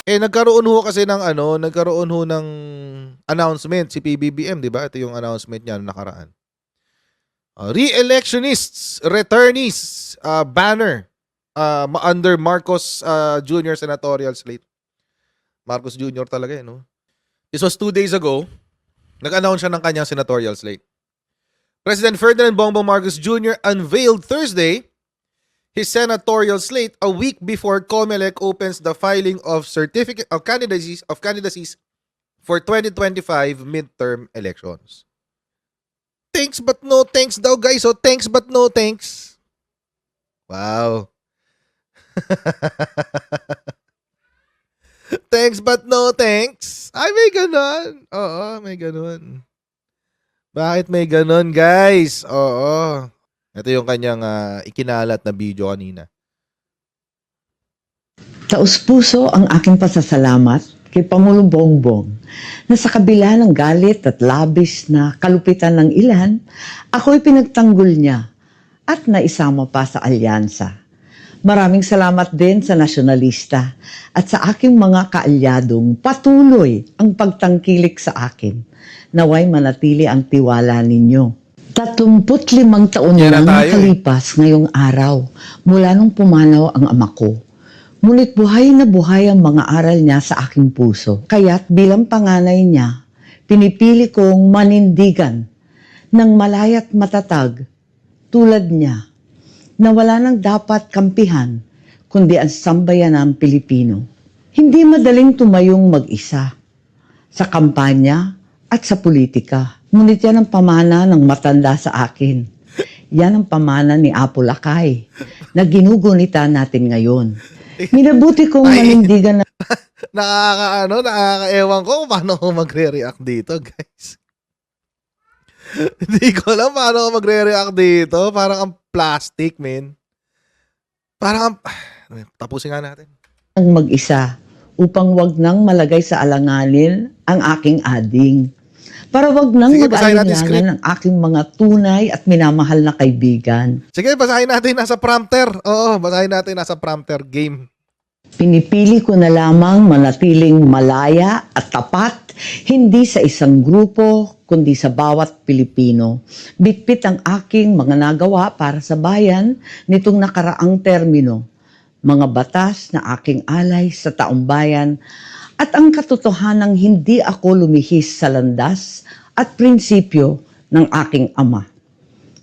Nagkaroon ho kasi ng nagkaroon ho ng announcement si PBBM, 'di ba? Ito yung announcement niya noong nakaraan. Re-electionists, returnees, banner under Marcos Jr. senatorial slate. Marcos Jr. talaga no? This was 2 days ago. Nag-announce siya ng kanyang senatorial slate. President Ferdinand Bongbong Marcos Jr. unveiled Thursday his senatorial slate a week before COMELEC opens the filing of certificate of candidacies for 2025 midterm elections. Thanks but no thanks daw guys. So thanks but no thanks. Wow. Thanks but no thanks. Ay, may ganon. Oo, may ganon. Bakit may ganon, guys? Oo. Ito yung kanyang ikinalat na video kanina. Taus-puso ang aking pasasalamat kay Pangulong Bongbong na sa kabila ng galit at labis na kalupitan ng ilan, ako'y pinagtanggol niya at naisama pa sa alyansa. Maraming salamat din sa nasyonalista at sa aking mga kaalyadong patuloy ang pagtangkilik sa akin. Naway manatili ang tiwala ninyo. 35 taon na nakalipas ngayong araw mula nung pumanaw ang ama ko. Ngunit buhay na buhay ang mga aral niya sa aking puso. Kaya't bilang panganay niya, pinipili kong manindigan ng malaya't matatag tulad niya na wala nang dapat kampihan kundi ang sambayanang Pilipino. Hindi madaling tumayong mag-isa sa kampanya at sa politika. Ngunit yan ang pamana ng matanda sa akin. Yan ang pamana ni Apo Lakay na ginugunita natin ngayon. Minabuti kong manindigan na nakakaewan ko paano ko magre-react dito, guys. Hindi ko alam paano ko magre-react dito. Parang ang plastic, man. Parang tapusin nga natin. Ang mag-isa upang wag nang malagay sa alanganin ang aking ading. Para wag nang mag-alinlangan ang aking mga tunay at minamahal na kaibigan. Sige, basahin natin nasa prompter. Oo, basahin natin nasa prompter game. Pinipili ko na lamang manatiling malaya at tapat, hindi sa isang grupo, kundi sa bawat Pilipino. Bitbit ang aking mga nagawa para sa bayan nitong nakaraang termino. Mga batas na aking alay sa taong bayan at ang katotohanang hindi ako lumihis sa landas at prinsipyo ng aking ama.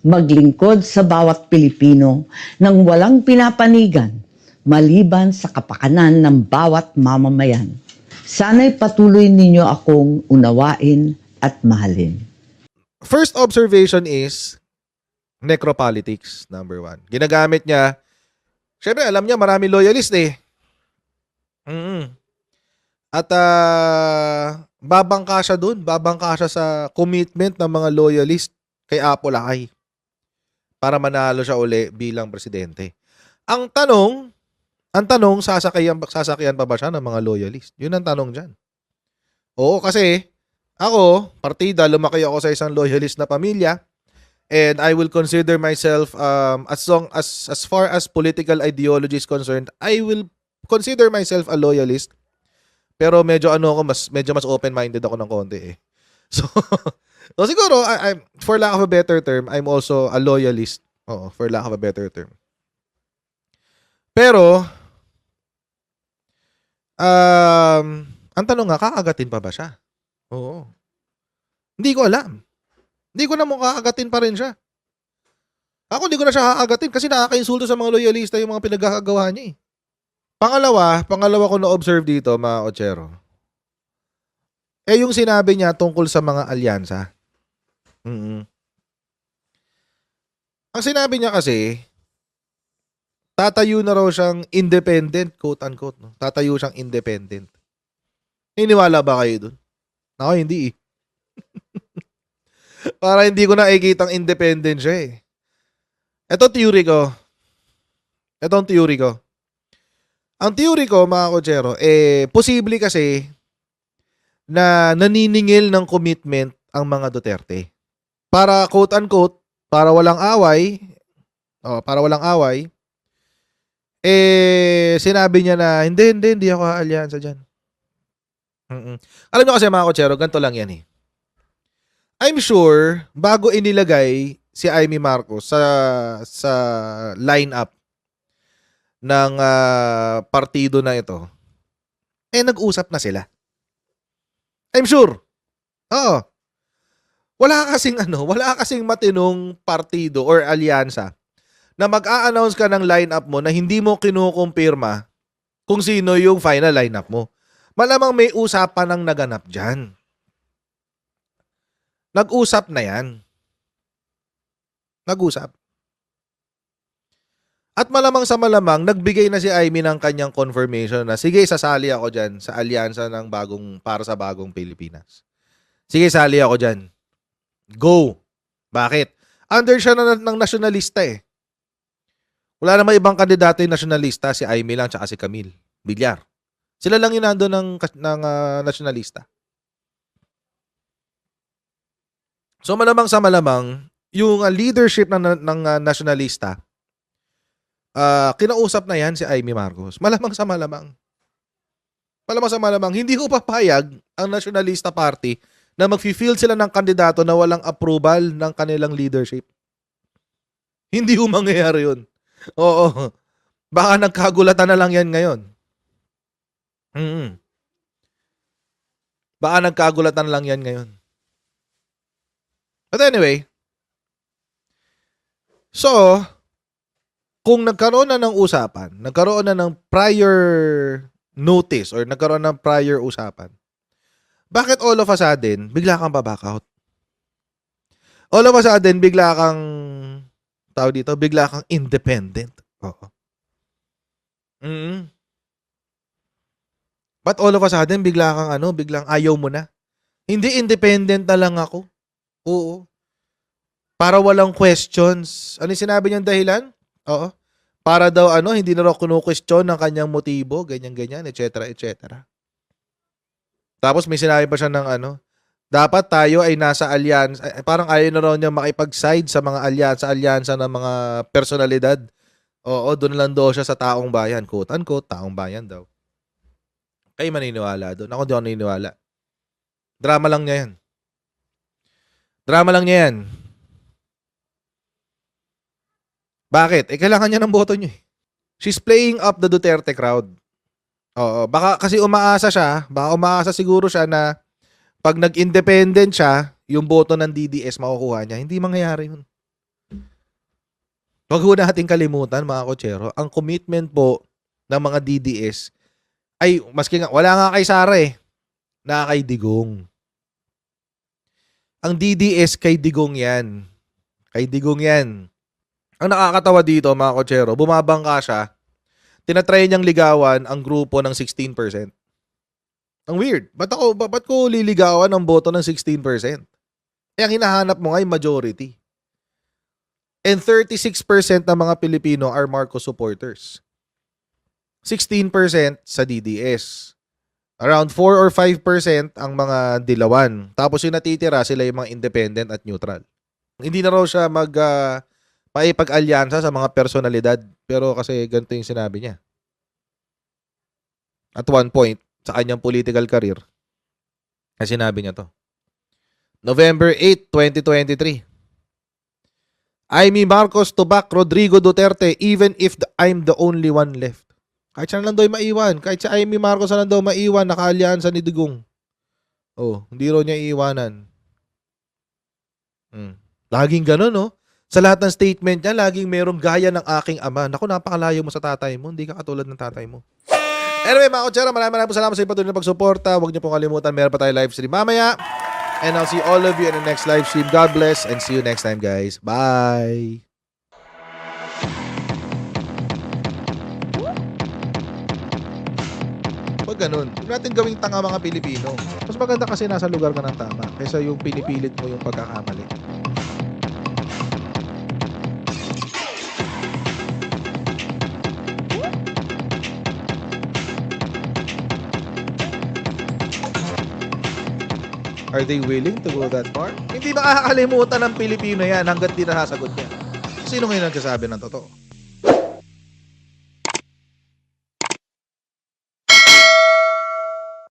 Maglingkod sa bawat Pilipino nang walang pinapanigan, maliban sa kapakanan ng bawat mamamayan. Sana'y patuloy ninyo akong unawain at mahalin. First observation is necropolitics, number 1. Ginagamit niya, syempre alam niya marami loyalist eh. At babangka siya dun, babangka siya sa commitment ng mga loyalist kay Apo Lakay para manalo siya uli bilang presidente. Ang tanong, sasakyan pa ba siya ng mga loyalist? Yun ang tanong dyan. Oo, kasi ako, partida, lumaki ako sa isang loyalist na pamilya and I will consider myself, as far as political ideology is concerned, I will consider myself a loyalist. Pero medyo mas open-minded ako ng konti eh. So siguro, for lack of a better term, I'm also a loyalist. Oo, for lack of a better term. Pero, ang tanong nga, kakagatin pa ba siya? Oo. Hindi ko alam. Hindi ko na kakagatin pa rin siya. Ako hindi ko na siya kakagatin kasi nakaka-insulto sa mga loyalista yung mga pinagkakagawa niya eh. Pangalawa ko na-observe dito, mga Ochero. Yung sinabi niya tungkol sa mga alyansa. Ang sinabi niya kasi, tatayo na raw siyang independent, quote-unquote. No? Tatayo siyang independent. Niniwala ba kayo dun? Ako, hindi eh. Para hindi ko nakikitang independent siya eh. Ito theory ko. Ang theory ko, mga Kochero, posible kasi na naniningil ng commitment ang mga Duterte. Para quote-unquote, para walang away, sinabi niya na, hindi ako aalyansa dyan. Alam nyo kasi mga kotsero, ganito lang yan eh. I'm sure, bago inilagay si Amy Marcos sa lineup ng partido na ito, nag-usap na sila. I'm sure. Oo. Wala kasing matinong partido or alyansa na mag-a-announce ka ng lineup mo na hindi mo kinukumpirma kung sino yung final lineup mo. Malamang may usapan ng naganap dyan. Nag-usap na yan. Nag-usap. At malamang sa malamang, nagbigay na si Amy ng kanyang confirmation na, sige, sasali ako dyan sa alyansa ng para sa bagong Pilipinas. Sige, sali ako dyan. Go. Bakit? Under siya ng nasyonalista eh. Wala namang ibang kandidato yung nasyonalista, si Amy lang tsaka si Camille Villar. Sila lang yung nandun ng nasyonalista. So malamang sa malamang, yung leadership ng nasyonalista, kinausap na yan si Amy Marcos. Malamang sa malamang. Malamang sa malamang, hindi ko papayag ang Nationalista Party na mag-field sila ng kandidato na walang approval ng kanilang leadership. Hindi ko mangyayari yun. Oo. Baka nagkagulatan na lang yan ngayon. Baka nagkagulatan lang yan ngayon. But anyway, so, kung nagkaroon na ng usapan, nagkaroon na ng prior notice or nagkaroon ng prior usapan, bakit all of a sudden, bigla kang baback out? All of a sudden, bigla kang, bigla kang independent. Oo. But all of a sudden, bigla kang biglang ayaw mo na. Hindi, independent na lang ako. Oo. Para walang questions. Ano yung sinabi niyang dahilan? Oo. Para daw hindi na raw kinu-question ng kanyang motibo, ganyan-ganyan, etc., etc. Tapos may sinabi pa siya ng dapat tayo ay nasa alyansa, parang ayaw na raw niya makipag-side sa mga alyansa ng mga personalidad. Oo, doon lang daw siya sa taong bayan, quote-unquote, taong bayan daw. Kayo maniniwala doon. Ako di ako naniniwala. Drama lang niya yan. Drama lang niya yan. Bakit? Kailangan niya ng boto niyo eh. She's playing up the Duterte crowd. Oo, baka kasi umaasa siguro siya na pag nag-independent siya, yung boto ng DDS makukuha niya. Hindi mangyayari yun. Huwag ho natin kalimutan, mga kotsero, ang commitment po ng mga DDS ay, maski nga, wala nga kay Sara eh, na kay Digong. Ang DDS kay Digong yan. Kay Digong yan. Ang nakakatawa dito, mga kotsero, bumabangka siya, tinatry niyang ligawan ang grupo ng 16%. Ang weird. Ba't ko liligawan ang boto ng 16%? Eh, ang hinahanap mo nga ay majority. And 36% ng mga Pilipino are Marcos supporters. 16% sa DDS. Around 4 or 5% ang mga dilawan. Tapos yung natitira, sila yung mga independent at neutral. Hindi na raw siya maipag-alyansa sa mga personalidad. Pero kasi ganito yung sinabi niya. At one point, sa kanyang political career, ay sinabi niya to. November 8, 2023. Amy Marcos to back Rodrigo Duterte even if I'm the only one left. Kahit siya na lang daw maiwan. Kahit si Amy Marcos na lang daw maiwan, nakaalyansa ni Digong. Oh, hindi raw niya iiwanan. Laging ganun, no? Sa lahat ng statement niya, laging merong gaya ng aking ama. Naku, napakalayo mo sa tatay mo. Hindi ka katulad ng tatay mo. Anyway, mga kotsera, maraming salamat sa patuloy na pagsuporta. Huwag niyo pong kalimutan, meron pa tayo live stream mamaya. And I'll see all of you in the next live stream. God bless and see you next time, guys. Bye! Huwag ganun. Huwag natin gawing tanga mga Pilipino. Mas maganda kasi nasa lugar ka ng tama kaysa yung pinipilit mo yung pagkakamali. Are they willing to go that far? Hindi makakalimutan ng Pilipino yan hanggat di nasasagot niya. Sino ngayon nagsasabi ng totoo?